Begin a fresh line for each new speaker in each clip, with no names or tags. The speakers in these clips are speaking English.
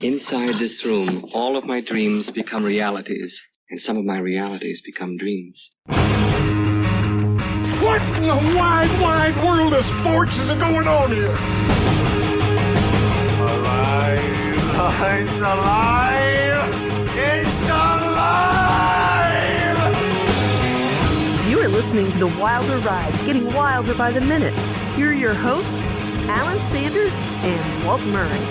Inside this room, all of my dreams become realities, and some of my realities become dreams.
What in the wide, wide world of sports is going on here? Alive! It's alive! It's alive!
You are listening to The Wilder Ride, getting wilder by the minute. Here are your hosts, Alan Sanders and Walt Murray.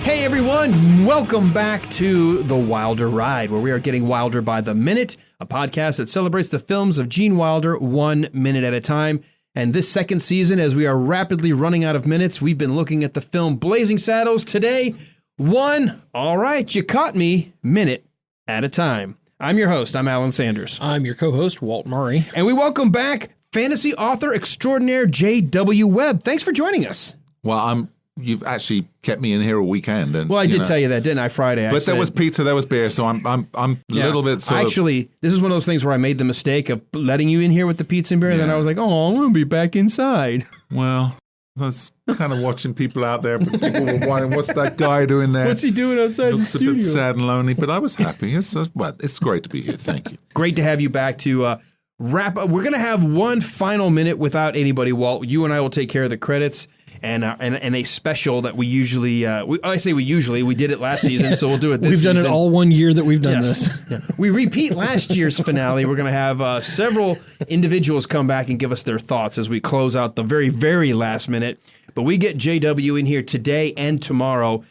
Hey everyone, welcome back to The Wilder Ride, where we are getting wilder by the minute, a podcast that celebrates the films of Gene Wilder 1 minute at a time. And this second season, as we are rapidly running out of minutes, we've been looking at the film Blazing Saddles. Today, one, all right, you caught me, minute at a time. I'm your host, I'm Alan Sanders.
I'm your co-host, Walt Murray.
And we welcome back fantasy author extraordinaire J.R.R. Webb. Thanks for joining us.
Well, you've actually kept me in here a weekend. And,
well, I did tell you that, didn't I, Friday?
But there was pizza, there was beer, so I'm a little bit sort
Actually, this is one of those things where I made the mistake of letting you in here with the pizza and beer, and then I was like, oh, I'm going to be back inside.
Well, that's kind of watching people out there, but people were wondering, what's that guy doing there?
What's he doing outside the studio?
Looks a bit sad and lonely, but I was happy. It's great to be here. Thank you.
Great to have you back to wrap up. We're going to have one final minute without anybody, Walt. You and I will take care of the credits. And a special that we usually, we did it last season, so we'll do it this season.
We've done it all 1 year that we've done this.
Yeah. We repeat last year's finale. We're going to have several individuals come back and give us their thoughts as we close out the very, very last minute. But we get JW in here today and tomorrow,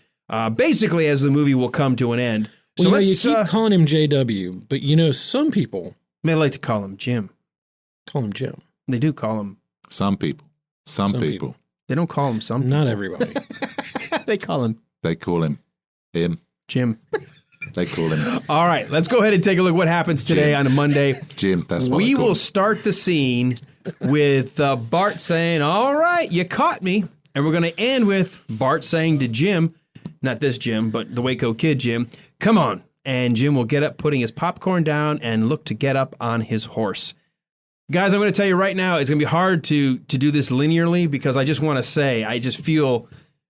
basically as the movie will come to an end. So
you keep calling him JW, but some people...
They like to call him Jim.
Call him Jim.
They do call him...
Some people. Some people.
They don't call him some.
Not everybody.
They call him.
They call him
Jim.
They call him.
All right, let's go ahead and take a look what happens today on a Monday.
Jim, that's what
we
will
start the scene with Bart saying, all right, you caught me. And we're going to end with Bart saying to Jim, not this Jim, but the Waco Kid Jim, come on. And Jim will get up, putting his popcorn down and look to get up on his horse. Guys, I'm going to tell you right now, it's going to be hard to do this linearly because I just want to say, I just feel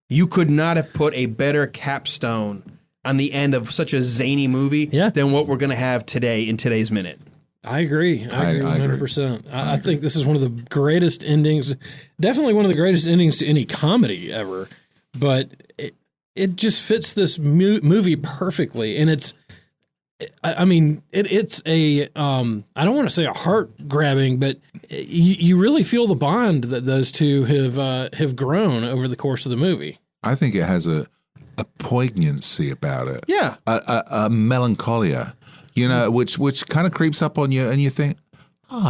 you could not have put a better capstone on the end of such a zany movie than what we're going to have today in today's minute.
I agree. I agree 100%. I think this is one of the greatest endings, definitely one of the greatest endings to any comedy ever, but it just fits this movie perfectly, and it's a, I don't want to say a heart-grabbing, but you really feel the bond that those two have grown over the course of the movie. I
think it has a poignancy about it.
Yeah.
A melancholia, which kind of creeps up on you, and you think,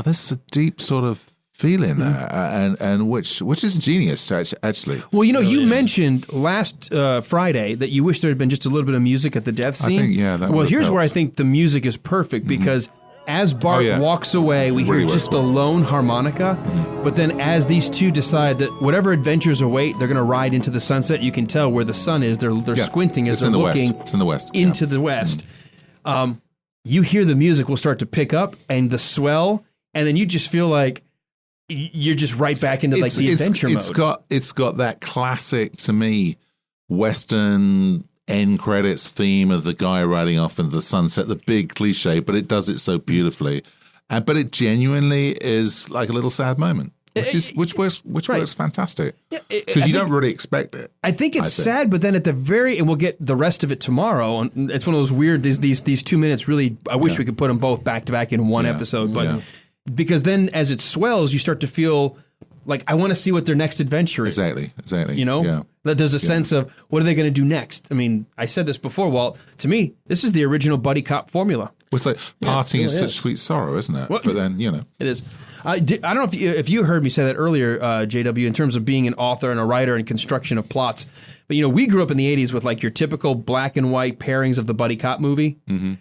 there's a deep sort of feeling there, and which is genius, actually.
Well, you mentioned last Friday that you wish there had been just a little bit of music at the death scene.
I think, that
here's
helped.
where I think the music is perfect, because as Bart walks away, we hear just the lone harmonica, but then as these two decide that whatever adventures await, they're going to ride into the sunset, you can tell where the sun is. They're squinting as they're looking
It's in the west.
Into the west. You hear the music will start to pick up, and the swell, and then you just feel like you're just right back into the adventure mode.
It's got that classic, to me, Western end credits theme of the guy riding off into the sunset, the big cliche, but it does it so beautifully. But it genuinely is like a little sad moment, which works fantastic. Because you don't really expect it.
I think it's sad, but then at the very, and we'll get the rest of it tomorrow. And it's one of those weird, these 2 minutes really, I wish we could put them both back to back in one episode, but... Yeah. Because then as it swells, you start to feel like, I want to see what their next adventure is.
Exactly.
That there's a sense of, what are they going to do next? I mean, I said this before, Walt. To me, this is the original buddy cop formula.
Well, it's like parting is such sweet sorrow, isn't it? Well, but then, It is. I don't know if you heard me say that earlier, JW, in terms of being an author and a writer and construction of plots. But, we grew up in the 80s with like your typical black and white pairings of the buddy cop movie. Mm-hmm.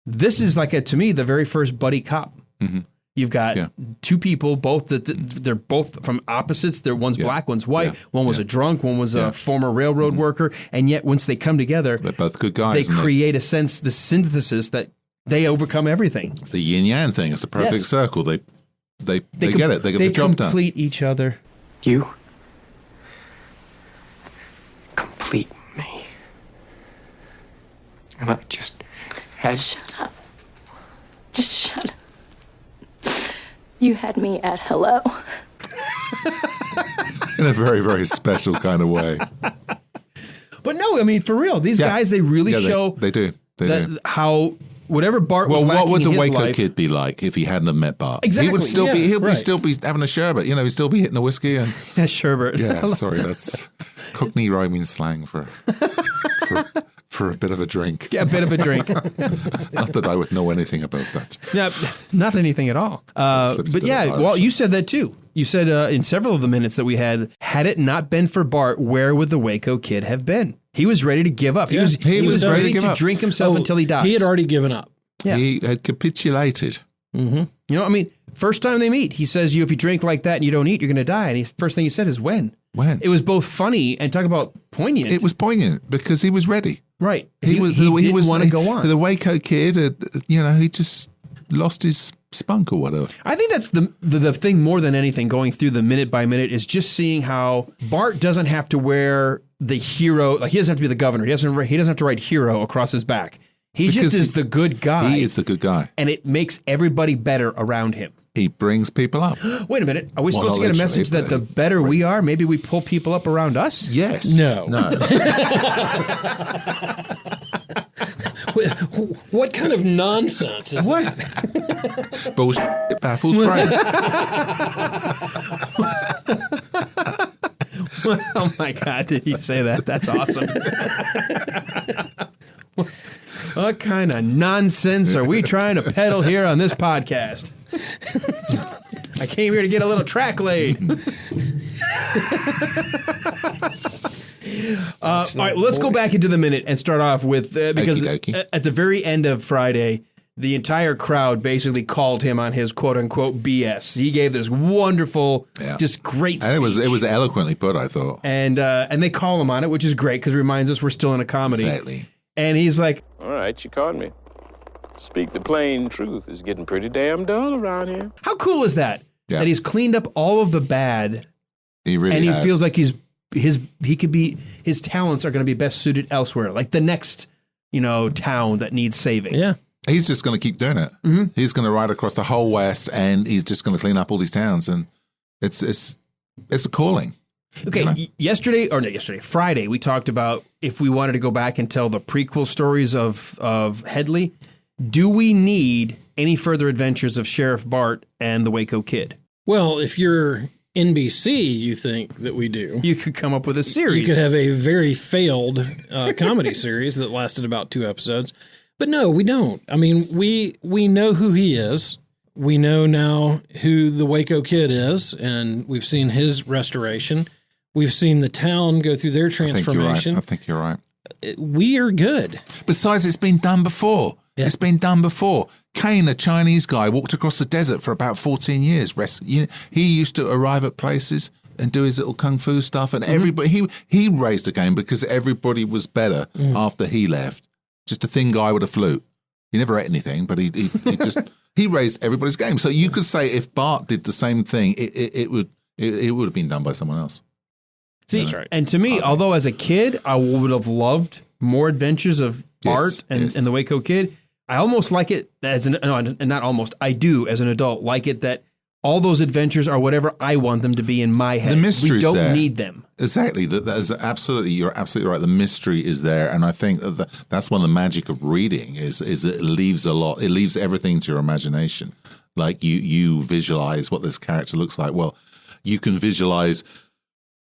This is like, to me, the very first buddy cop. Mm-hmm. You've got two people, they're both from opposites. One's black, one's white. One was a drunk, one was a former railroad worker. And yet, once they come together, they're both good guys.
They create a sense, the synthesis that they overcome everything.
It's the yin yang thing. It's a perfect circle. They get it. They get the job done.
They complete each other.
You complete me.
And I just had...
Shut up. Just shut up. You had me at hello.
In a very, very special kind of way.
But no, I mean, for real, these guys, they really show...
They do. They do.
How... Whatever Bart was lacking
what would the
in his
Waco
life,
Kid be like if he hadn't have met Bart?
Exactly.
He would still be. He'll still be having a sherbet. You know, he'd still be hitting the whiskey and
sherbet.
Yeah, sorry, that's Cockney rhyming slang for a bit of a drink.
Yeah, a bit of a drink.
Not that I would know anything about that.
Yeah, not anything at all. But yeah, well, you said that too. You said in several of the minutes that we had it not been for Bart, where would the Waco Kid have been? He was ready to give up. He was ready to drink himself until he died.
He had already given up.
Yeah.
He had capitulated.
Mm-hmm.
You know, I mean, first time they meet, he says, if you drink like that and you don't eat, you're going to die. And first thing he said is, when?
When?
It was both funny and talk about poignant.
It was poignant because he was ready.
Right.
He didn't
want to go on.
The Waco Kid, he just lost his spunk or whatever.
I think that's the thing more than anything going through the minute by minute is just seeing how Bart doesn't have to wear the hero, like he doesn't have to be the governor. He doesn't have to write hero across his back. He just is the good guy.
He is the good guy.
And it makes everybody better around him.
He brings people up.
Wait a minute. Are we supposed to get a message that the better we are, maybe we pull people up around us?
Yes.
No. What kind of nonsense is
that? Bullshit. It baffles brains.
Oh my God, did you say that? That's awesome. What kind of nonsense are we trying to peddle here on this podcast? I came here to get a little track laid. All right, well, let's go back into the minute and start off with, because at the very end of Friday, the entire crowd basically called him on his quote-unquote BS. He gave this wonderful, just great speech.
And it was eloquently put, I thought.
And they call him on it, which is great because it reminds us we're still in a comedy.
Exactly.
And he's like,
all right, you caught me. Speak the plain truth. It's getting pretty damn dull around here.
How cool is that? Yeah. That he's cleaned up all of the bad.
He really
and he
has.
feels like his talents are going to be best suited elsewhere, like the next, town that needs saving.
Yeah.
He's just going to keep doing it.
Mm-hmm.
He's going to ride across the whole West, and he's just going to clean up all these towns, and it's a calling.
Okay, Friday, we talked about if we wanted to go back and tell the prequel stories of Headley, do we need any further adventures of Sheriff Bart and the Waco Kid?
Well, if you're NBC, you think that we do.
You could come up with a series.
You could have a very failed comedy series that lasted about 2 episodes. But no, we don't. I mean, we know who he is. We know now who the Waco Kid is, and we've seen his restoration. We've seen the town go through their transformation.
I think you're right.
We are good.
Besides, it's been done before.
Yeah.
It's been done before. Kane, a Chinese guy, walked across the desert for about 14 years. He used to arrive at places and do his little kung fu stuff, and everybody he raised a game because everybody was better after he left. Just a thin guy with a flute. He never ate anything, but he just he raised everybody's game. So you could say if Bart did the same thing, it would have been done by someone else.
See, and to me, although as a kid I would have loved more adventures of Bart and the Waco Kid, I almost like it I do as an adult like it that all those adventures are whatever I want them to be in my head.
The mystery's
we don't
there.
need them.
Exactly. That is you're absolutely right. The mystery is there, and I think that's one of the magic of reading is it leaves it leaves everything to your imagination. Like you visualize what this character looks like. Well, you can visualize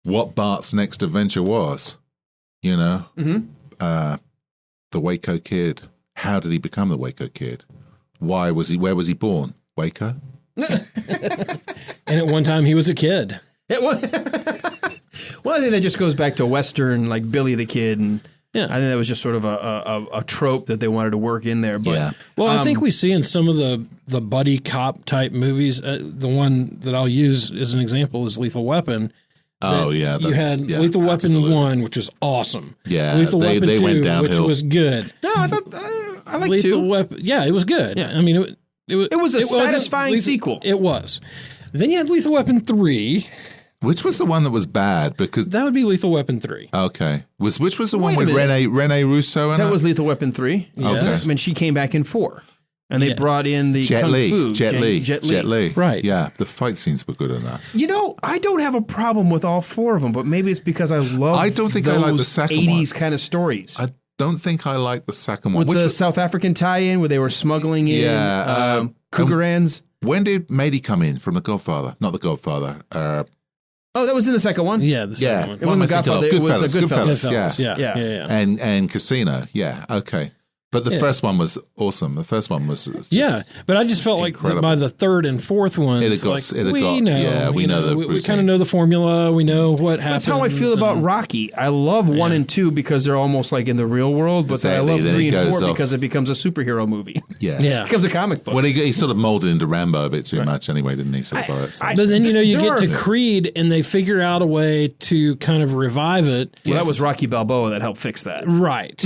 what Bart's next adventure was. The Waco Kid. How did he become the Waco Kid? Where was he born? Waco?
And at one time he was a kid.
Well, I think that just goes back to Western, like Billy the Kid, and I think that was just sort of a trope that they wanted to work in there. But
well, I think we see in some of the buddy cop type movies. The one that I'll use as an example is Lethal Weapon.
Oh yeah,
you had Lethal Weapon 1, which was awesome.
Yeah,
Lethal Weapon 2,
went downhill.
which was good.
No, I thought I liked
Lethal
2.
Weapon, yeah, it was good.
Yeah.
I mean, it was a
satisfying sequel.
It was. Then you had Lethal Weapon 3,
Which was the one that was bad? Because
that would be Lethal Weapon 3.
Okay. Which was the one with Rene Russo in it?
That was Lethal Weapon 3. Yes. Okay. I mean, she came back in 4. And they brought in the
Jet
Kung
Li.
Fu.
Jet Li.
Right.
Yeah, the fight scenes were good in that.
You know, I don't have a problem with all 4 of them, but maybe it's because I love
I don't think I like the second
80s
one.
kind of stories.
I don't think I like the second one.
With the South African tie-in where they were smuggling in Cougarans.
When did Mady come in from The Godfather? Not The Godfather.
Oh, that was in the second one?
Yeah, the second one.
It wasn't Godfather, it was
Goodfellas.
Yeah.
And Casino. Yeah, okay. But the first one was awesome. The first one was just
but I just felt
incredible.
Like by the third and fourth one, we know we kind of know the formula. We know what happens.
That's how I feel about Rocky. I love 1 and 2 because they're almost like in the real world, but then I love 3 and 4 because it becomes a superhero movie.
Yeah.
It becomes a comic book.
Well, he sort of molded into Rambo a bit too much anyway, didn't he?
But then, you get to Creed and they figure out a way to kind of revive it.
Well, that was Rocky Balboa that helped fix that.
Right.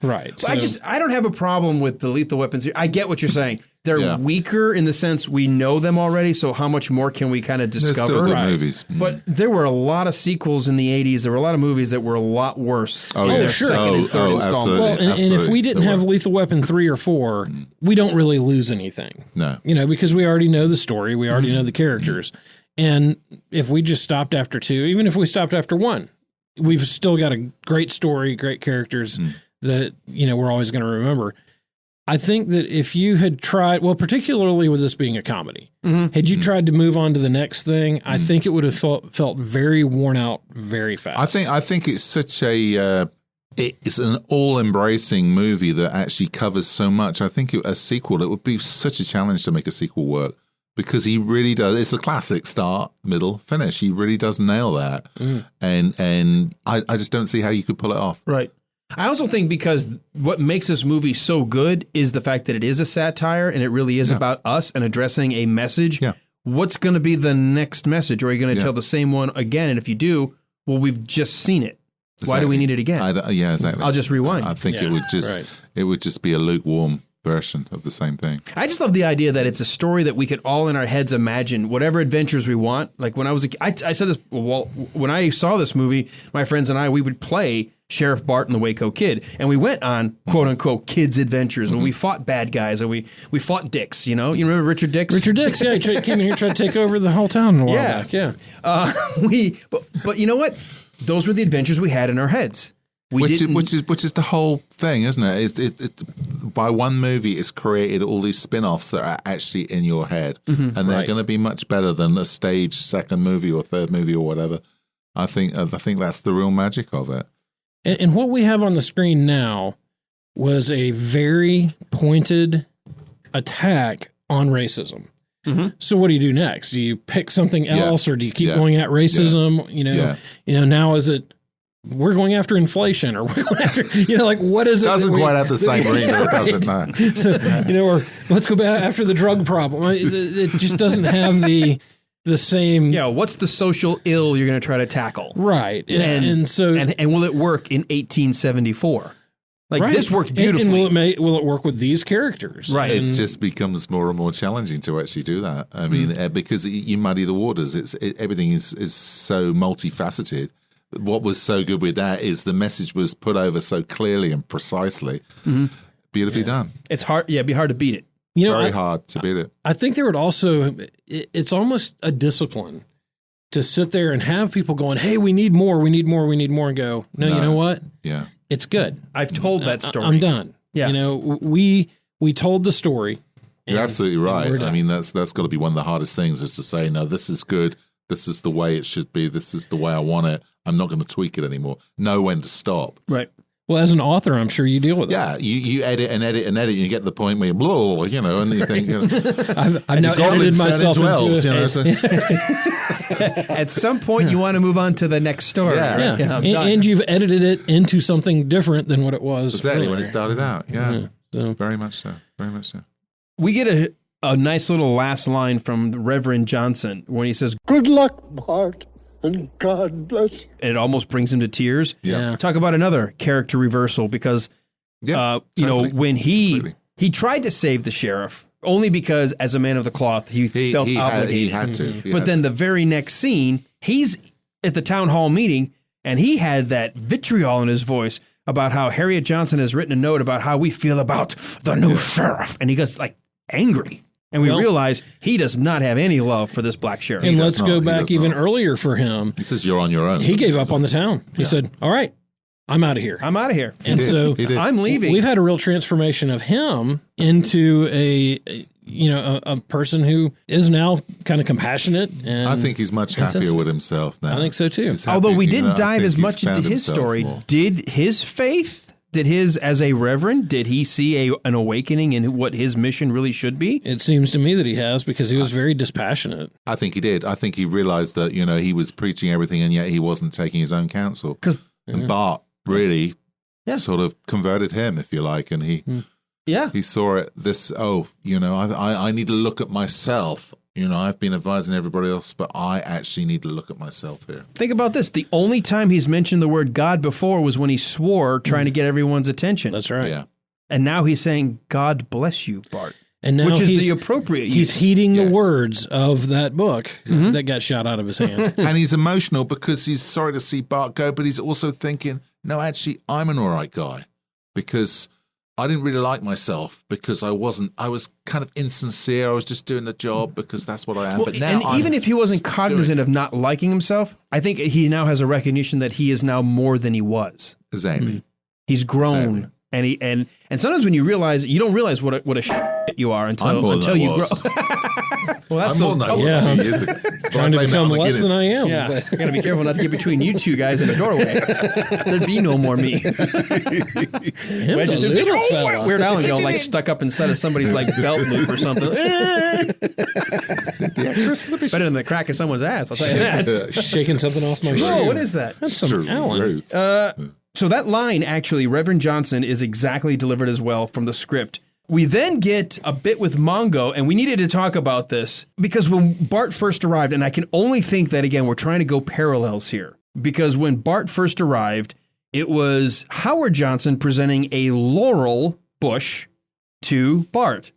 Right.
So, I don't have a problem with the Lethal Weapons. I get what you're saying. They're weaker in the sense we know them already, so how much more can we kind of discover?
They're still good movies.
But there were a lot of sequels in the 80s. There were a lot of movies that were a lot worse.
Sure.
Absolutely.
Well, and if we didn't have Lethal Weapon 3 or 4, we don't really lose anything.
No.
Because we already know the story. We already know the characters. And if we just stopped after 2, even if we stopped after 1, we've still got a great story, great characters that, we're always going to remember. I think that if you had tried, well, particularly with this being a comedy, had you tried to move on to the next thing, I think it would have felt very worn out very fast.
I think it's such it's an all-embracing movie that actually covers so much. I think a sequel, it would be such a challenge to make a sequel work because he really does. It's a classic start, middle, finish. He really does nail that. And I just don't see how you could pull it off.
Right. I also think because what makes this movie so good is the fact that it is a satire and it really is about us and addressing a message.
Yeah.
What's going to be the next message? Or are you going to tell the same one again? And if you do, well, we've just seen it. Exactly. Why do we need it again?
Exactly.
I'll just rewind.
I think it would just be a lukewarm version of the same thing.
I just love the idea that it's a story that we could all in our heads imagine whatever adventures we want. Like when I was I said this, when I saw this movie, my friends and I, we would play Sheriff Bart and the Waco Kid, and we went on quote unquote kids' adventures, and we fought bad guys, and we fought dicks. You remember Richard Dix?
Richard Dix, he came in here trying to take over the whole town a while back. Yeah,
but you know what? Those were the adventures we had in our heads.
Which is the whole thing, isn't it? It by one movie, it's created all these spin-offs that are actually in your head, and they're going to be much better than a staged second movie or third movie or whatever. I think that's the real magic of it.
And what we have on the screen now was a very pointed attack on racism. So what do you do next? Do you pick something else, or do you keep going at racism? Now is it we're going after inflation, or we're going after what is it?
Doesn't quite have the same ring, does it? No.
Or let's go back after the drug problem. It just doesn't have the same.
Yeah, what's the social ill you're going to try to tackle?
Right,
and will it work in 1874? This worked beautifully.
And will it work with these characters?
Right.
It just becomes more and more challenging to actually do that. I mean, because you muddy the waters. Everything is so multifaceted. What was so good with that is the message was put over so clearly and precisely. Beautifully done.
It's hard. Yeah, it'd be hard to beat it.
Very hard to beat it.
I think there would also, it's almost a discipline to sit there and have people going, hey, we need more, and go, no, you know what?
Yeah.
It's good.
I've told that story.
I'm done.
Yeah.
We told the story.
You're absolutely right. I mean, that's got to be one of the hardest things is to say, no, this is good. This is the way it should be. This is the way I want it. I'm not going to tweak it anymore. Know when to stop.
Right.
Well, as an author, I'm sure you deal with it.
Yeah, you edit and edit and edit, and you get to the point where you blow, and you think,
I've now edited myself into
elves,
At some point, you want to move on to the next story.
Yeah.
Right?
And you've edited it into something different than what it was.
Exactly
earlier.
when it started out. Yeah. So. Very much so. Very much so.
We get a nice little last line from Revered Johnson when he says,
"Good luck, Bart. And God bless you."
And it almost brings him to tears.
Yeah.
Talk about another character reversal because, when he tried to save the sheriff only because as a man of the cloth, he felt obligated.
He had to.
But then the very next scene, he's at the town hall meeting, and he had that vitriol in his voice about how Harriet Johnson has written a note about how we feel about the new sheriff. And he gets like angry. And we realize he does not have any love for this black sheriff.
And let's go back even earlier for him.
He says, you're on your own.
He gave up on the town. He said, all right, I'm out of here.
I'm out of here.
And so
I'm leaving.
We've had a real transformation of him into a person who is now kind of compassionate. And
I think he's much happier with himself now.
I think so too.
Although we didn't dive as much into his story, did his faith... Did his, as a reverend, did he see an awakening in what his mission really should be?
It seems to me that he has, because he was very dispassionate.
I think he did. I think he realized that, he was preaching everything and yet he wasn't taking his own counsel. And Bart really sort of converted him, if you like, and he saw it, I need to look at myself. I've been advising everybody else, but I actually need to look at myself here.
Think about this. The only time he's mentioned the word God before was when he swore, trying to get everyone's attention.
That's right.
Yeah.
And now he's saying, God bless you, Bart.
And now
which is the appropriate use.
He's heeding the words of that book that got shot out of his hand.
And he's emotional because he's sorry to see Bart go, but he's also thinking, no, actually, I'm an all right guy. Because I didn't really like myself because I was kind of insincere. I was just doing the job because that's what I am.
Well,
but now
even if he wasn't cognizant of not liking himself, I think he now has a recognition that he is now more than he was.
Exactly.
He's grown. Exactly. And sometimes when you realize, you don't realize what a shit you are until you grow.
Well, that's more than I was a few years ago.
Trying to become less than I am.
Yeah, I got to be careful not to get between you two guys in the doorway. There'd be no more me.
Him's a little fella.
Weird Al going like stuck up inside of somebody's like belt loop or something. Better than the crack of someone's ass, I'll tell you that.
Shaking something off my shoe.
Oh, what is that?
That's some Alan.
So that line, actually, Reverend Johnson, is exactly delivered as well from the script. We then get a bit with Mongo, and we needed to talk about this because when Bart first arrived, and I can only think that, again, we're trying to go parallels here, because when Bart first arrived, it was Howard Johnson presenting a laurel bush to Bart.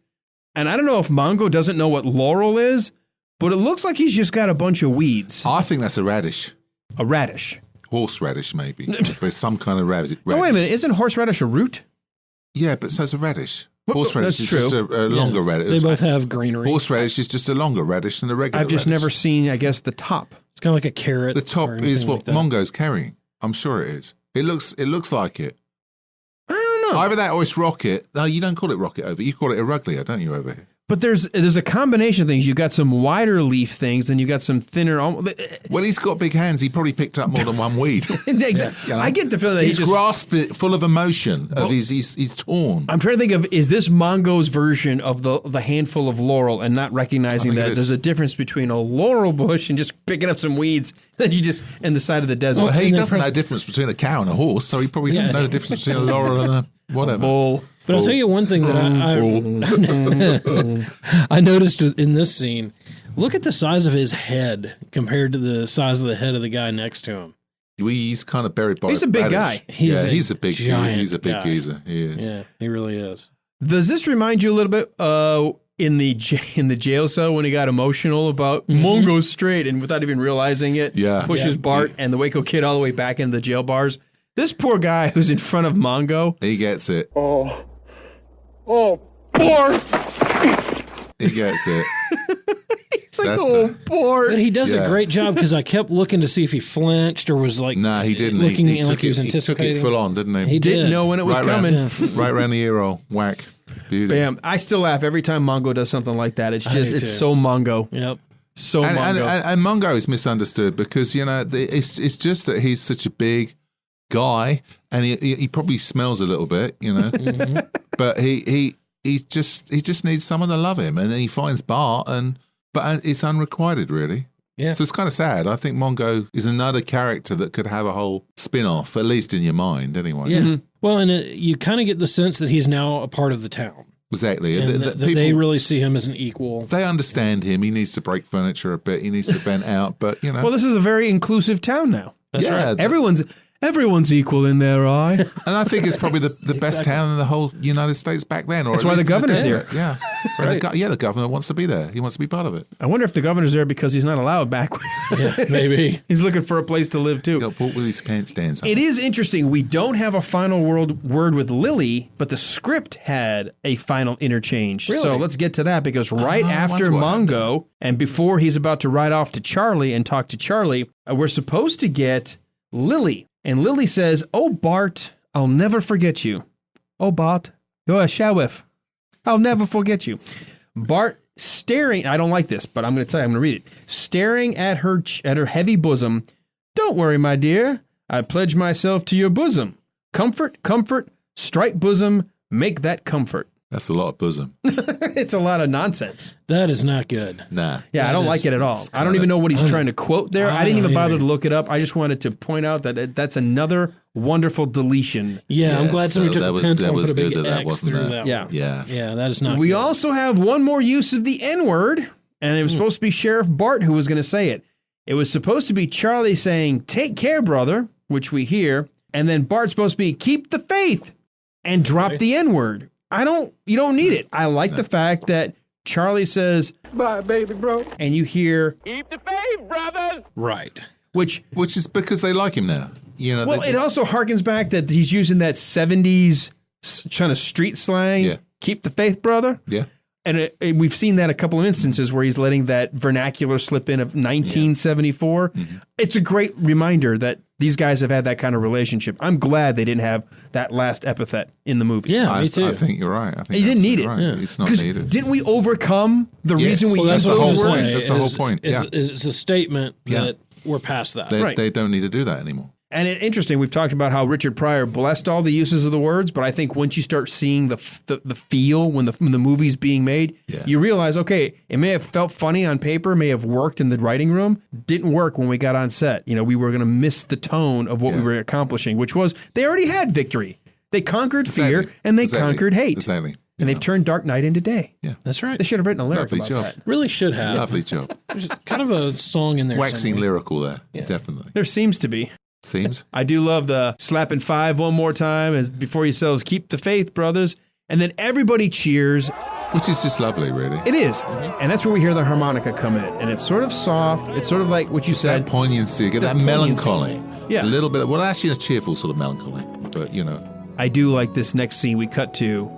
And I don't know if Mongo doesn't know what laurel is, but it looks like he's just got a bunch of weeds.
I think that's a radish.
A radish.
Horseradish, maybe. There's some kind of radish.
Oh, wait a minute. Isn't horseradish a root?
Yeah, but so's a radish. Horseradish is just a longer radish.
They both have greenery.
Horseradish is just a longer radish than a regular
I've just
radish.
never seen, I guess, the top.
It's kind of like a carrot.
The top is what Mongo's carrying. I'm sure it is. It looks like it.
I don't know.
Either that or it's rocket. No, you don't call it rocket over. You call it Iruglia, don't you, over here?
But there's a combination of things. You've got some wider leaf things, and you've got some thinner.
Well, he's got big hands. He probably picked up more than one weed.
Exactly. I get the feeling that
he's grasped it, full of emotion. He's torn.
I'm trying to think of, is this Mongo's version of the handful of laurel, and not recognizing that there's a difference between a laurel bush and just picking up some weeds that you just in the side of the desert.
Well, he doesn't know the difference between a cow and a horse, so he probably doesn't know the difference between a laurel and a whatever.
Bull.
But I'll tell you one thing that I noticed in this scene. Look at the size of his head compared to the size of the head of the guy next to him.
He's kind of buried by.
He's a big guy.
He's a big
giant.
He's a big
guy.
geezer. He is.
Yeah, he really is.
Does this remind you a little bit in the jail cell when he got emotional about Mongo's straight and without even realizing it, pushes Bart and the Waco Kid all the way back into the jail bars? This poor guy who's in front of Mongo.
He gets it.
Oh, Bart!
He gets it.
He's like, Bart.
But he does a great job because I kept looking to see if he flinched or was like,
nah, he didn't.
Looking
he
like he was anticipating.
He took it full on, didn't he?
He
didn't know when it was coming.
Right around the ear roll. Whack. Beauty.
Bam. I still laugh every time Mongo does something like that. It's just, so Mongo.
Yep.
So Mongo.
And Mongo is misunderstood because, it's just that he's such a big guy and he probably smells a little bit, but he just needs someone to love him, and then he finds Bart, but it's unrequited, really.
Yeah.
So it's kind of sad. I think Mongo is another character that could have a whole spin-off, at least in your mind, anyway.
Yeah. Mm-hmm. Well, and you kind of get the sense that he's now a part of the town.
Exactly.
And they really see him as an equal.
They understand him. He needs to break furniture a bit. He needs to vent out, but,
Well, this is a very inclusive town now.
That's right.
Everyone's, Everyone's equal in their eye.
And I think it's probably the best town in the whole United States back then. Or
That's why the governor's there.
Yeah.
Right.
The governor wants to be there. He wants to be part of it.
I wonder if the governor's there because he's not allowed back.
Yeah, maybe.
He's looking for a place to live, too.
Got bought with his pants down.
It is interesting. We don't have a final word with Lily, but the script had a final interchange.
Really?
So let's get to that because right after Mongo and before he's about to ride off to Charlie and talk to Charlie, we're supposed to get Lily. And Lily says, "Oh, Bart, I'll never forget you. Oh, Bart, you're a sheriff. I'll never forget you." Bart staring, I don't like this, but I'm going to tell you, I'm going to read it. Staring at her heavy bosom. "Don't worry, my dear. I pledge myself to your bosom. Comfort, comfort, strike bosom, make that comfort."
That's a lot of bosom.
It's a lot of nonsense.
That is not good.
Nah.
Yeah, I don't like it at all. I don't even know what he's trying to quote there. I didn't even bother to look it up. I just wanted to point out that that's another wonderful deletion.
Yeah, I'm glad somebody took a pencil and put a big
that
X through that.
Yeah.
Yeah, that is not
We
good.
also have one more use of the N-word, and it was supposed to be Sheriff Bart who was going to say it. It was supposed to be Charlie saying, "Take care, brother," which we hear, and then Bart's supposed to be, "Keep the faith," and drop the N-word. You don't need it. I like the fact that Charlie says,
Bye, baby, bro.
and you hear,
Keep the faith, brothers.
Right.
Which is because they like him now. You know.
Well, it also harkens back that he's using that 70s kind of street slang.
Yeah.
Keep the faith, brother.
Yeah.
And we've seen that a couple of instances where he's letting that vernacular slip in of 1974. Mm-hmm. It's a great reminder that these guys have had that kind of relationship. I'm glad they didn't have that last epithet in the movie.
Yeah, me too.
I think you're right. I think
you didn't need it.
right.
Yeah.
It's not needed.
Didn't we overcome the reason we
That's
used
the
those
whole
words?
point. That's the whole point. Yeah.
It's a statement that we're past that.
They don't need to do that anymore.
And interesting, we've talked about how Richard Pryor blessed all the uses of the words, but I think once you start seeing the feel when the movie's being made, you realize, okay, it may have felt funny on paper, may have worked in the writing room, didn't work when we got on set. You know, we were going to miss the tone of what we were accomplishing, which was they already had victory. They conquered fear and they conquered hate.
Exactly.
And they've turned Dark Night into day.
Yeah,
that's right.
They should have written a lyric
Lovely
about
job.
that.
Really should have.
Lovely job.
There's kind of a song in there.
Waxing
somewhere.
lyrical there. Yeah. Definitely.
There seems to be.
Seems.
I do love the slapping 5 one more time as before he says, "Keep the faith, brothers." And then everybody cheers.
Which is just lovely, really.
It is. And that's where we hear the harmonica come in. And it's sort of soft. It's sort of like what you said.
That poignancy, get that melancholy.
Yeah.
A little bit. Well, actually a cheerful sort of melancholy. But, you know.
I do like this next scene we cut to.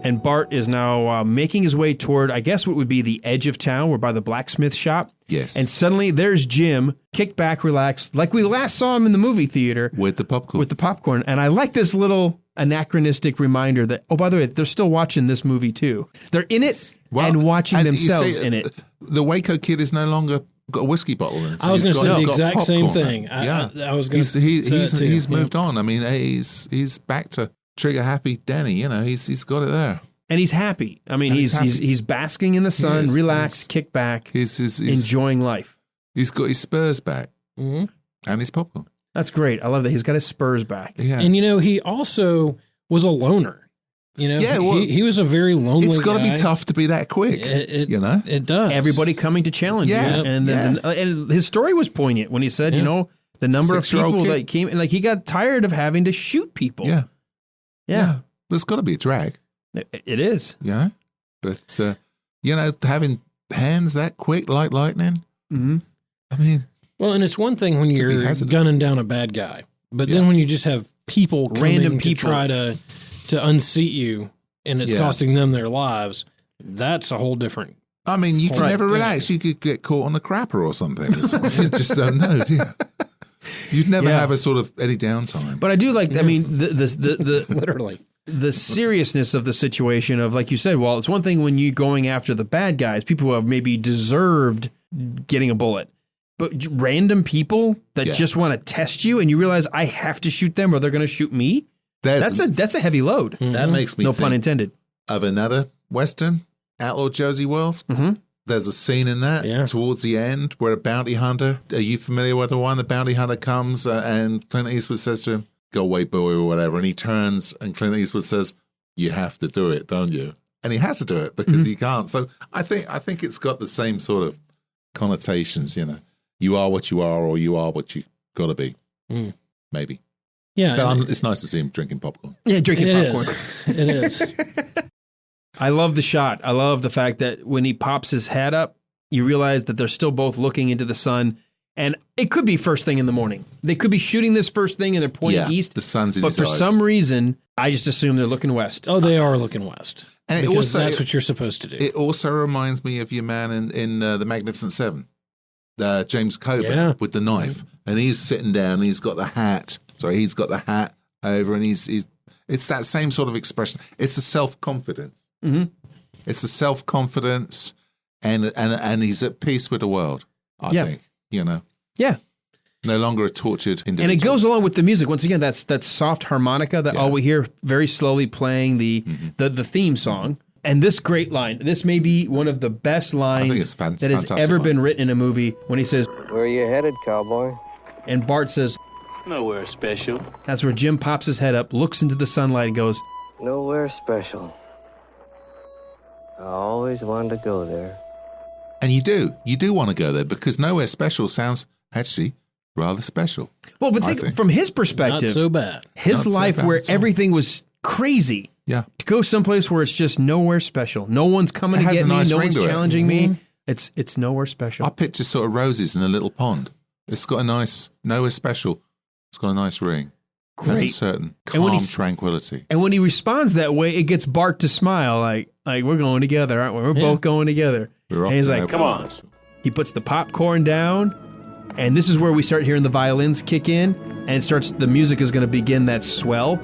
And Bart is now making his way toward, I guess, what would be the edge of town. We're by the blacksmith shop.
Yes.
And suddenly there's Jim, kicked back, relaxed, like we last saw him in the movie theater.
With the popcorn.
And I like this little anachronistic reminder that, oh, by the way, they're still watching this movie too. They're in it and watching themselves in it.
The Waco Kid is no longer got a whiskey bottle in it.
I was going to say the exact same thing.
Yeah.
I was going to say
he's moved on. I mean, he's back to trigger happy Denny. You know, he's got it there.
And he's happy. I mean, he's basking in the sun, relaxed, kick back,
he's
enjoying life.
He's got his spurs back and his popcorn.
That's great. I love that. He's got his spurs back.
Yes.
And, you know, he also was a loner. You know, he was a very lonely
It's got to
guy.
be tough to be that quick, you know?
It does.
Everybody coming to challenge you. And his story was poignant when he said, you know, the number of people that came, like he got tired of having to shoot people.
Yeah. There's got to be a drag.
It is.
Yeah. But, you know, having hands that quick like lightning, I mean.
Well, and it's one thing when you're gunning down a bad guy, but then when you just have people
random
to try to unseat you and it's costing them their lives, that's a whole different.
I mean, you can never relax. You could get caught on the crapper or something. You just don't know, do you? You'd never have a sort of any downtime.
But I do like, I mean, the
literally.
The seriousness of the situation of, like you said, well, it's one thing when you're going after the bad guys, people who have maybe deserved getting a bullet, but random people that just want to test you and you realize I have to shoot them or they're going to shoot me. That's a heavy load.
That makes me
no
think
pun intended
of another Western, Outlaw Josie Wells. There's a scene in that towards the end where a bounty hunter, are you familiar with the one? The bounty hunter comes and Clint Eastwood says to him, "Go away, boy," or whatever. And he turns and Clint Eastwood says, "You have to do it, don't you?" And he has to do it because he can't. So I think it's got the same sort of connotations, you know. You are what you are or you are what you got to be. Maybe.
Yeah.
But it's nice to see him drinking popcorn.
Yeah, drinking popcorn.
It is.
I love the shot. I love the fact that when he pops his head up, you realize that they're still both looking into the sun. And it could be first thing in the morning. They could be shooting this first thing and they're pointing east.
The sun's in
But
his
for
eyes.
some reason, I just assume they're looking west.
Oh, they are looking west.
And
because that's what you're supposed to do.
It also reminds me of your man in The Magnificent Seven, James Coburn, with the knife. And he's sitting down, and he's got the hat. Sorry, he's got the hat over, and it's that same sort of expression. It's a self-confidence.
Mm-hmm.
It's a self-confidence, and he's at peace with the world, I think,
Yeah.
No longer a tortured individual.
And it goes along with the music. Once again, that's soft harmonica that all we hear very slowly playing the theme song. And this great line, this may be one of the best lines that has ever been written in a movie when he says,
"Where are you headed, cowboy?"
And Bart says,
"Nowhere special."
That's where Jim pops his head up, looks into the sunlight and goes,
"Nowhere special. I always wanted to go there."
And you do want to go there because nowhere special sounds actually rather special.
Well, but think from his perspective,
not so bad.
His life where everything was crazy.
Yeah.
To go someplace where it's just nowhere special. No one's coming to get me. No one's challenging me. It's nowhere special.
I picture sort of roses in a little pond. It's got a nice, nowhere special. It's got a nice ring.
Great.
There's a certain calm tranquility.
And when he responds that way, it gets Bart to smile like we're going together, aren't we? We're both going together.
We're off
and he's
to
like, come on. He puts the popcorn down, and this is where we start hearing the violins kick in, and the music is going to begin that swell.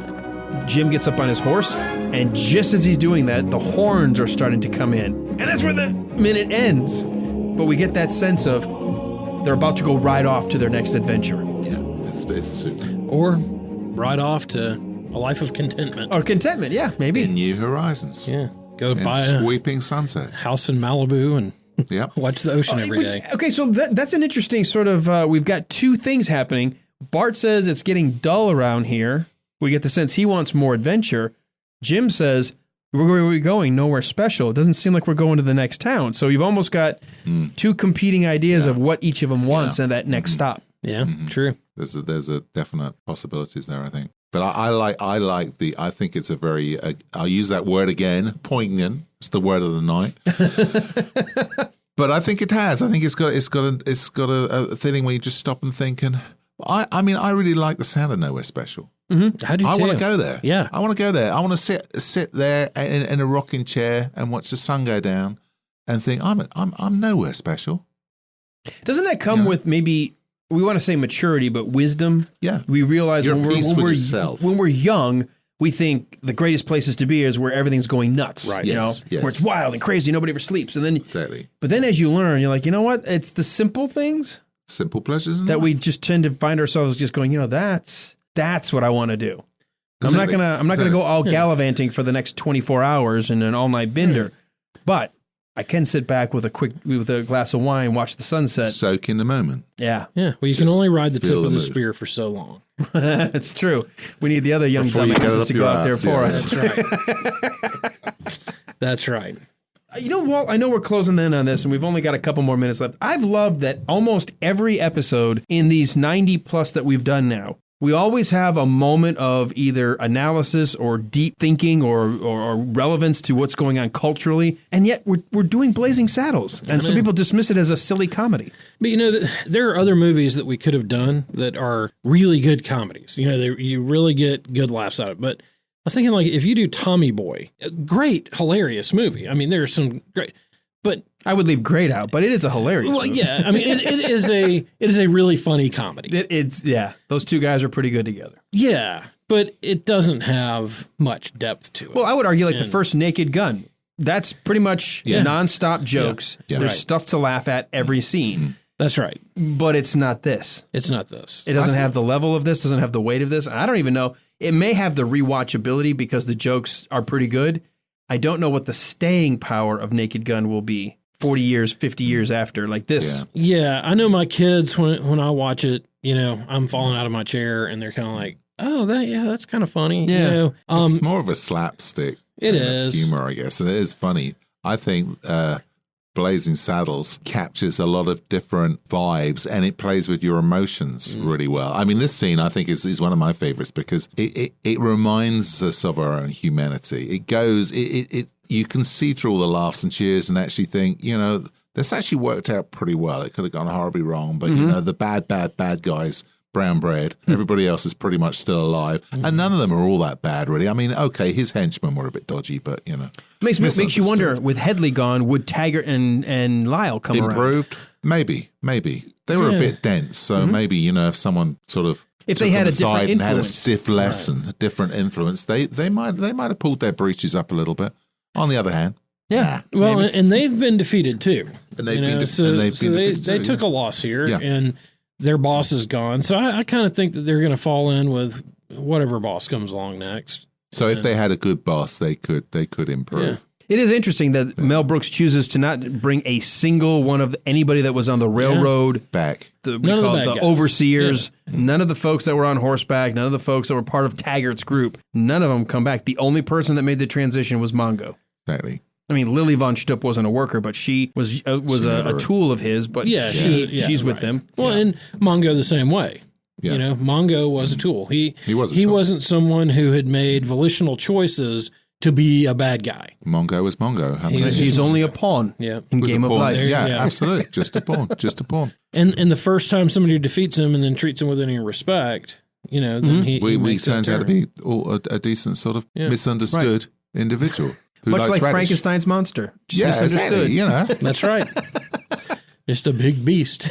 Jim gets up on his horse, and just as he's doing that, the horns are starting to come in. And that's where the minute ends. But we get that sense of they're about to go right off to their next adventure.
Yeah, it's super.
Or right off to a life of contentment.
Or contentment, yeah, maybe.
In new horizons.
Yeah. Go
and
buy
sweeping sunsets.
House in Malibu and watch the ocean every day.
Okay, so that's an interesting sort of, we've got two things happening. Bart says it's getting dull around here. We get the sense he wants more adventure. Jim says, where are we going? Nowhere special. It doesn't seem like we're going to the next town. So you've almost got two competing ideas of what each of them wants and that next stop.
Yeah, true.
There's a definite possibilities there, I think. But I think it's a very, I'll use that word again, poignant. It's the word of the night. But I think it has. I think it's got a feeling where you just stop and think. And I mean, I really like the sound of Nowhere Special.
Mm-hmm.
I want to go there.
Yeah,
I want to go there. I want to sit there in a rocking chair and watch the sun go down, and think I'm nowhere special.
Doesn't that come with maybe? We want to say maturity, but wisdom.
Yeah.
We realize
You're
when
yourself.
we're young, we think the greatest places to be is where everything's going nuts.
Right.
Yes.
Where it's wild and crazy, nobody ever sleeps. And then,
exactly.
But then as you learn, you're like, you know what? It's the simple things.
Simple pleasures in
that
life.
We just tend to find ourselves just going, that's what I want to do.
Exactly.
I'm not gonna go all gallivanting for the next 24 hours in an all-night bender. But I can sit back with a glass of wine, watch the sunset.
Soak in the moment.
Yeah.
Yeah. Well, you can only ride the tip of the spear for so long.
It's true. We need the other young dumbasses to go out there for us.
That's right. That's right.
You know, Walt, I know we're closing in on this, and we've only got a couple more minutes left. I've loved that almost every episode in these 90 plus that we've done now, we always have a moment of either analysis or deep thinking or relevance to what's going on culturally, and yet we're doing Blazing Saddles, and some people dismiss it as a silly comedy.
But, there are other movies that we could have done that are really good comedies. You really get good laughs out of it. But I was thinking, like, if you do Tommy Boy, a great, hilarious movie. I mean, there's some great... But
I would leave great out, but it is a hilarious movie.
Yeah, I mean, it is a really funny comedy.
Those two guys are pretty good together.
Yeah, but it doesn't have much depth to it.
Well, I would argue the first Naked Gun. That's pretty much nonstop jokes.
Yeah.
There's stuff to laugh at every scene.
Mm-hmm. That's right.
But it's not this.
It's not this.
It doesn't have the level of this, doesn't have the weight of this. I don't even know. It may have the rewatchability because the jokes are pretty good. I don't know what the staying power of Naked Gun will be 40 years, 50 years after, like this.
Yeah, I know my kids, when I watch it, I'm falling out of my chair and they're kind of like, oh, that's kind of funny.
Yeah.
It's more of a slapstick
humor,
I guess, and it is funny. I think Blazing Saddles captures a lot of different vibes, and it plays with your emotions really well. I mean, this scene I think is one of my favorites because it reminds us of our own humanity. It goes, you can see through all the laughs and cheers and actually think, you know, this actually worked out pretty well. It could have gone horribly wrong, but you know, the bad guys, brown bread, everybody else is pretty much still alive, and none of them are all that bad, really. I mean, okay, his henchmen were a bit dodgy, but you know,
makes you wonder. With Headley gone, would Taggart and Lyle come
improved?
Around? Maybe
they were a bit dense, so maybe you know, if someone sort of
if they had a different influence,
had a stiff lesson, a different influence, they might have pulled their breeches up a little bit. On the other hand.
Yeah, well, maybe. And they've been defeated too.
And they've been defeated
they took a loss here, and their boss is gone. So I kind of think that they're going to fall in with whatever boss comes along next.
So if they had a good boss, they could improve.
Yeah.
It is interesting that Mel Brooks chooses to not bring a single one of anybody that was on the railroad
back.
The overseers, none of the folks that were on horseback, none of the folks that were part of Taggart's group. None of them come back. The only person that made the transition was Mongo.
Exactly.
I mean, Lily von Stupp wasn't a worker, but she was a tool of his. But she's with them.
Well, and Mongo the same way. Yeah. You know, Mongo was a tool. He wasn't someone who had made volitional choices to be a bad guy.
Mongo was Mongo.
He's only a pawn in Game of Life.
Yeah, absolutely. Just a pawn. Just a pawn.
And the first time somebody defeats him and then treats him with any respect, you know, then he
turns out to be a decent sort of misunderstood individual.
Much like Frankenstein's monster.
Just exactly, you know.
That's right. Just a big beast.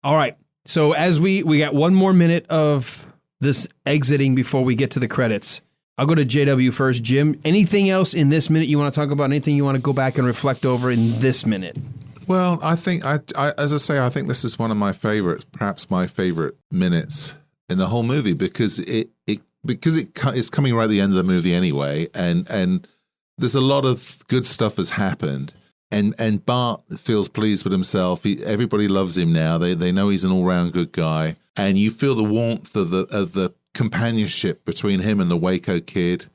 All right. So as we got one more minute of this exiting before we get to the credits. I'll go to JW first. Jim, anything else in this minute you want to talk about? Anything you want to go back and reflect over in this minute?
Well, I think, as I say, I think this is one of my favorites, perhaps my favorite minutes in the whole movie because it's coming right at the end of the movie anyway, and there's a lot of good stuff has happened, and Bart feels pleased with himself. Everybody loves him now. They know he's an all-round good guy, and you feel the warmth of the companionship between him and the Waco Kid.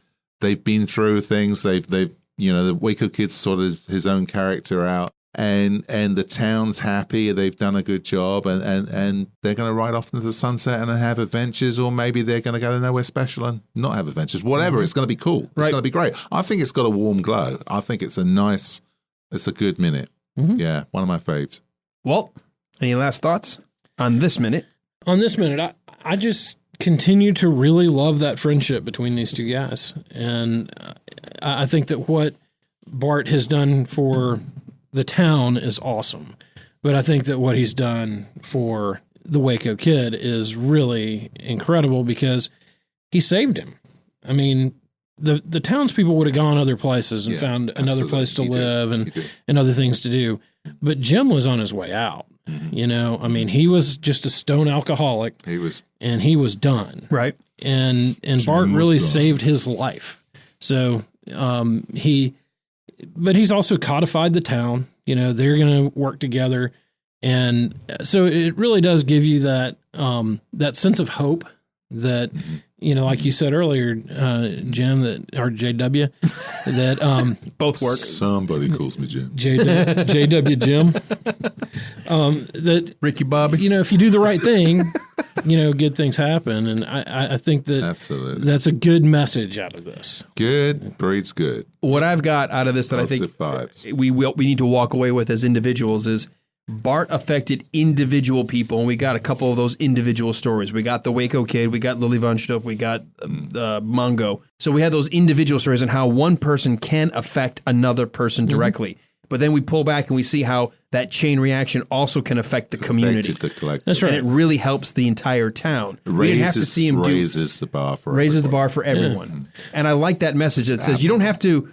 They've been through things. They've the Waco Kid's sort of his own character out, and the town's happy. They've done a good job, and they're going to ride off into the sunset and have adventures, or maybe they're going to go to Nowhere Special and not have adventures. Whatever, It's going to be cool. It's going to be great. I think it's got a warm glow. I think it's a good minute. Mm-hmm. Yeah, one of my faves.
Walt, any last thoughts on this minute?
On this minute, I just continue to really love that friendship between these two guys, and I think that what Bart has done for the town is awesome, but I think that what he's done for the Waco Kid is really incredible because he saved him. I mean, the townspeople would have gone other places and found another place to live and other things to do, but Jim was on his way out. You know, I mean, he was just a stone alcoholic. He was done.
Right.
And Bart really saved his life. So but he's also codified the town. You know, they're going to work together, and so it really does give you that sense of hope that, you know, like you said earlier, Jim, or JW, that
both work.
Somebody calls me Jim.
JW Jim. That
Ricky Bobby.
You know, if you do the right thing, you know, good things happen, and I think that
absolutely
that's a good message out of this.
Good breeds good.
What I've got out of this that
Positive
I think
vibes.
we need to walk away with as individuals is Bart affected individual people, and we got a couple of those individual stories. We got the Waco Kid, we got Lily von Stupp, we got Mongo. So we had those individual stories and how one person can affect another person directly. Mm-hmm. But then we pull back and we see how that chain reaction also can affect the community.
That's right.
And it really helps the entire town. We didn't have to see him
raises the bar for
everyone. Yeah. And I like that message that says you don't have to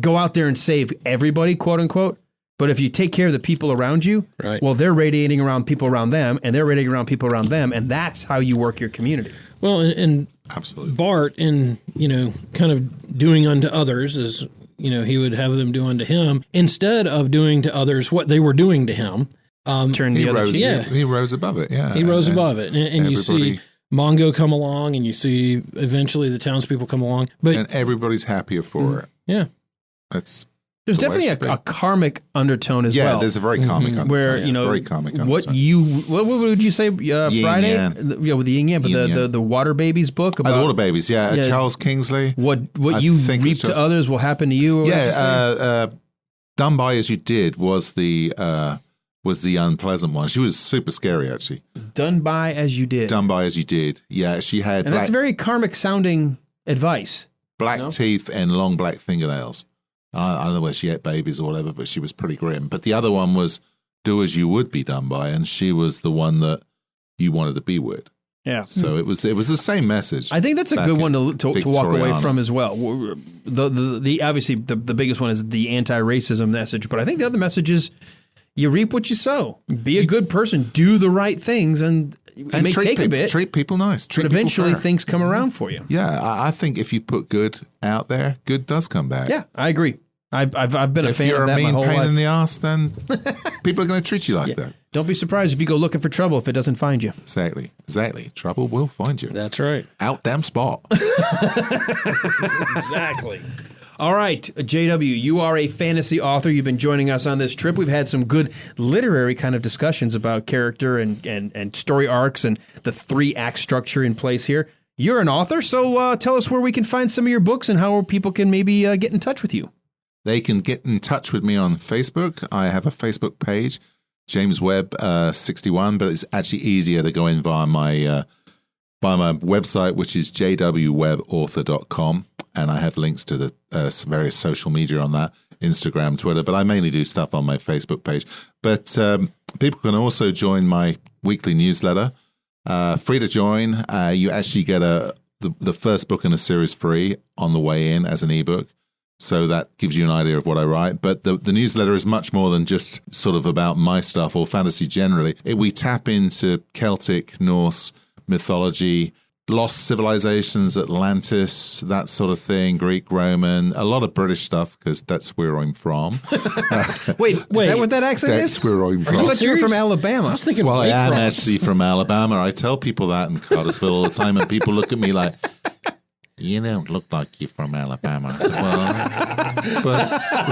go out there and save everybody, quote unquote. But if you take care of the people around you, well, they're radiating around people around them, and they're radiating around people around them, and that's how you work your community.
Well, and
absolutely,
Bart, in, you know, kind of doing unto others, as, you know, he would have them do unto him, instead of doing to others what they were doing to him.
He rose above it,
He rose above it. And you see Mongo come along, and you see eventually the townspeople come along. And
everybody's happier for it.
Yeah.
That's
There's definitely a karmic undertone as well.
Yeah, there's a very karmic undertone.
Where,
very karmic undertone.
What would you say, Friday?
Yang.
Yeah, with the yin yang, but the Water Babies book about
the Water Babies, Charles Kingsley.
What you reap to others will happen to you.
Done by as you did was the unpleasant one. She was super scary, actually.
Done by as you did.
Done by as you did. Yeah, she had.
And that's very karmic sounding advice.
Black teeth and long black fingernails. I don't know whether she ate babies or whatever, but she was pretty grim. But the other one was do as you would be done by, and she was the one that you wanted to be with.
Yeah.
So it was the same message.
I think that's a good one to walk away from as well. The obviously the biggest one is the anti-racism message, but I think the other message is you reap what you sow. Be a good person. Do the right things, and it may take a bit.
Treat people nice.
But eventually things come around for you.
Yeah, I think if you put good out there, good does come back.
Yeah, I agree. I've been a fan of that my whole life. If you're a mean
pain in the ass, then people are going to treat you like that.
Don't be surprised if you go looking for trouble if it doesn't find you.
Exactly. Trouble will find you.
That's right.
Out damn spot.
Exactly. All right, JW, you are a fantasy author. You've been joining us on this trip. We've had some good literary kind of discussions about character and story arcs and the 3-act structure in place here. You're an author, so tell us where we can find some of your books and how people can maybe get in touch with you.
They can get in touch with me on Facebook. I have a Facebook page, James Webb 61, but it's actually easier to go in via my website, which is jwwebbauthor.com. And I have links to the various social media on that, Instagram, Twitter, but I mainly do stuff on my Facebook page. But people can also join my weekly newsletter. Free to join. You actually get the first book in a series free on the way in as an ebook. So that gives you an idea of what I write. But the newsletter is much more than just sort of about my stuff or fantasy generally. We tap into Celtic, Norse mythology, lost civilizations, Atlantis, that sort of thing, Greek, Roman, a lot of British stuff because that's where I'm from.
Wait, is that what that accent is?
That's where I'm from.
I thought you were from Alabama.
I was thinking,
well, I am actually from Alabama. I tell people that in Cartersville all the time, and people look at me like, you don't look like you're from Alabama. I said, well, but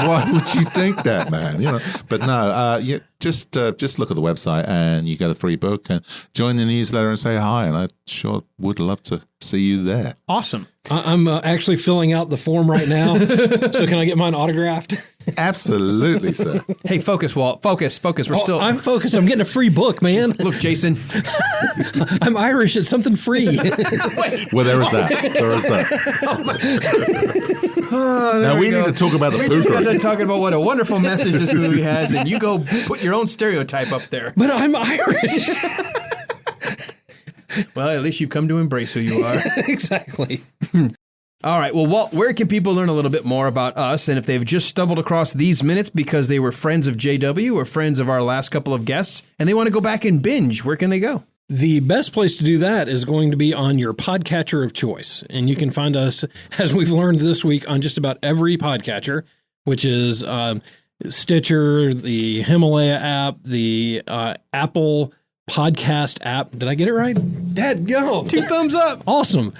why would you think that, man? But no, just look at the website and you get a free book and join the newsletter and say hi. And I sure would love to see you there.
Awesome.
I'm actually filling out the form right now. So can I get mine autographed?
Absolutely, sir.
Hey, focus, Walt. Focus. We're still.
I'm focused. I'm getting a free book, man.
Look, Jason.
I'm Irish. It's something free.
Well, there is that. There is that. Now we need to talk about the food.
We just got done talking about what a wonderful message this movie has, and you go put your own stereotype up there.
But I'm Irish.
Well, at least you've come to embrace who you are.
Exactly.
All right. Well, Walt, where can people learn a little bit more about us? And if they've just stumbled across these minutes because they were friends of JW or friends of our last couple of guests, and they want to go back and binge, where can they go?
The best place to do that is going to be on your podcatcher of choice. And you can find us, as we've learned this week, on just about every podcatcher, which is Stitcher, the Himalaya app, the Apple Podcast app. Did I get it right? Dad, go.
2 thumbs up.
Awesome.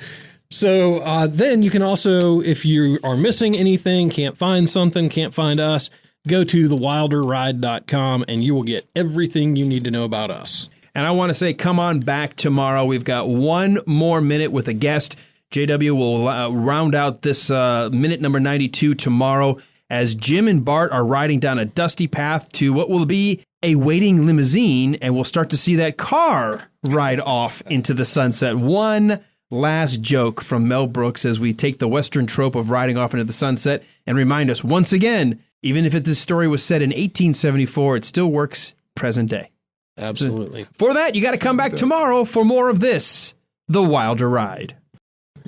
So then you can also, if you are missing anything, can't find something, can't find us, go to thewilderride.com and you will get everything you need to know about us.
And I want to say, come on back tomorrow. We've got 1 more minute with a guest. JW will round out this minute number 92 tomorrow as Jim and Bart are riding down a dusty path to what will be a waiting limousine, and we'll start to see that car ride off into the sunset. One last joke from Mel Brooks as we take the Western trope of riding off into the sunset and remind us once again, even if this story was set in 1874, it still works present day.
Absolutely.
For that, you got to come back tomorrow for more of this, The Wilder Ride.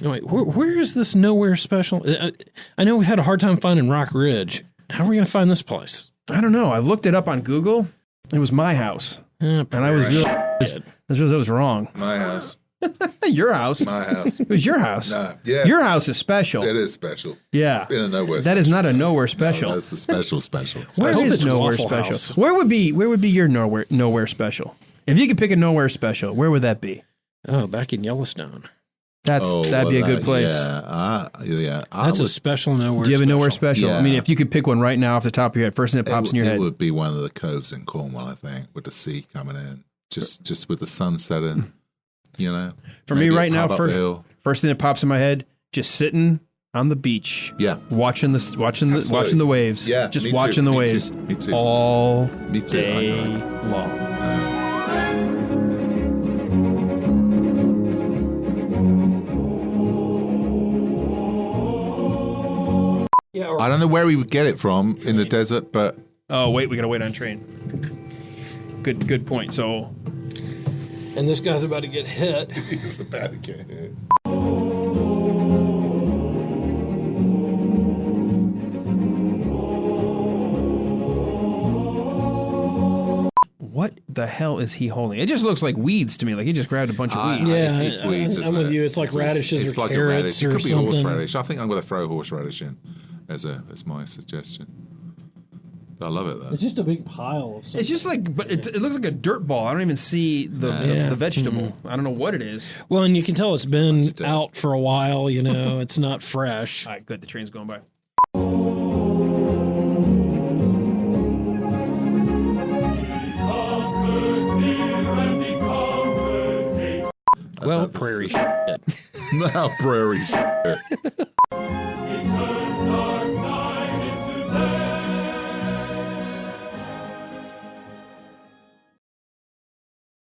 Wait, where is this Nowhere special? I know we've had a hard time finding Rock Ridge. How are we going to find this place?
I don't know. I looked it up on Google. It was my house. And I was really, that was wrong.
My house.
Your house.
My house.
It was your house.
No, yeah.
Your house is special.
It is special.
Yeah.
In a nowhere
that
special.
is not a nowhere special.
No, that's a special.
Where is nowhere special?
House.
Where would be your nowhere special? If you could pick a nowhere special, where would that be?
Oh, back in Yellowstone.
That'd be a good place.
Yeah.
That's a special nowhere.
Do you have a nowhere special?
Yeah.
I mean, if you could pick one right now off the top of your head, first thing that pops in your head.
It would be one of the coves in Cornwall, I think, with the sea coming in, just with the sun setting.
For me right now, first thing that pops in my head, just sitting on the beach.
Yeah.
Watching the waves.
Yeah.
Just watching the waves.
Me too.
All
Me too.
day long.
I don't know where we would get it from in the desert, but
oh wait, we gotta wait on train. Good point. So,
and this guy's about to get hit.
He's about to get hit.
What the hell is he holding? It just looks like weeds to me. Like he just grabbed a bunch of weeds.
Yeah,
it's weeds.
I'm with you. It's like radishes
it's
or
like
carrots
a radish. It
or
could be
something.
horseradish. I think I'm going to throw horseradish in as my suggestion. I love it though.
It's just a big pile of something.
It's just like, but it looks like a dirt ball. I don't even see the vegetable. I don't know what it is.
Well, and you can tell it's been out for a while. It's not fresh.
All right, good. The train's going by.
Well, prairie shit.
Now prairie shit.